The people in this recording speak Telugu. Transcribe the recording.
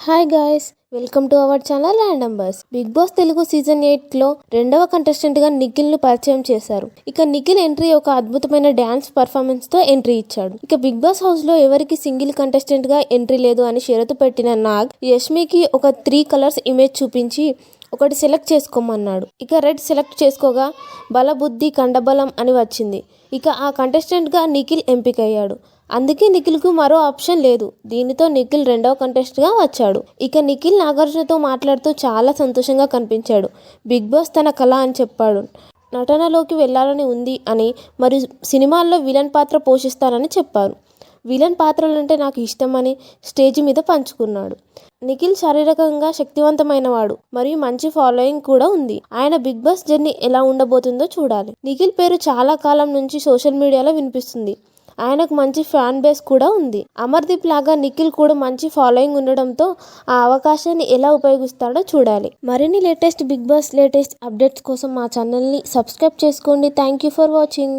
Hi guys, welcome to our channel random buzz. Big boss Telugu season 8లో రెండవ కంటెస్టెంట్ గా నిఖిల్ ను పరిచయం చేశారు. ఇక నిఖిల్ ఎంట్రీ ఒక అద్భుతమైన డాన్స్ పర్ఫార్మెన్స్ తో ఎంట్రీ ఇచ్చాడు. ఇక బిగ్ బాస్ హౌస్ లో ఎవరికి సింగిల్ కంటెస్టెంట్ గా ఎంట్రీ లేదు అని షరతు పెట్టిన నాగ్ యష్మికి ఒక 3 కలర్స్ ఇమేజ్ చూపించి ఒకటి సెలెక్ట్ చేసుకోమన్నాడు. ఇక రెడ్ సెలెక్ట్ చేసుకోగా బలబుద్ధి కండబలం అని వచ్చింది. ఇక ఆ కంటెస్టెంట్ గా నిఖిల్ ఎంపికయ్యాడు. అందుకే నిఖిల్కు మరో ఆప్షన్ లేదు. దీనితో నిఖిల్ రెండవ కంటెస్టెంట్ గా వచ్చాడు. ఇక నిఖిల్ నాగార్జునతో మాట్లాడుతూ చాలా సంతోషంగా కనిపించాడు. బిగ్ బాస్ తన కళ అని చెప్పాడు. నటనలోకి వెళ్లాలని ఉంది అని, మరియు సినిమాల్లో విలన్ పాత్ర పోషిస్తానని చెప్పారు. విలన్ పాత్రలంటే నాకు ఇష్టమని స్టేజ్ మీద పంచుకున్నాడు. నిఖిల్ శారీరకంగా శక్తివంతమైనవాడు మరియు మంచి ఫాలోయింగ్ కూడా ఉంది. ఆయన బిగ్ బాస్ జర్నీ ఎలా ఉండబోతుందో చూడాలి. నిఖిల్ పేరు చాలా కాలం నుంచి సోషల్ మీడియాలో వినిపిస్తుంది. ఆయనకు మంచి ఫ్యాన్ బేస్ కూడా ఉంది. అమర్దీప్ లాగా నిఖిల్ కూడా మంచి ఫాలోయింగ్ ఉండడంతో ఆ అవకాశాన్ని ఎలా ఉపయోగిస్తాడో చూడాలి. మరిన్ని latest Bigg Boss latest updates కోసం మా ఛానల్ని సబ్స్క్రైబ్ చేసుకోండి. Thank you for watching.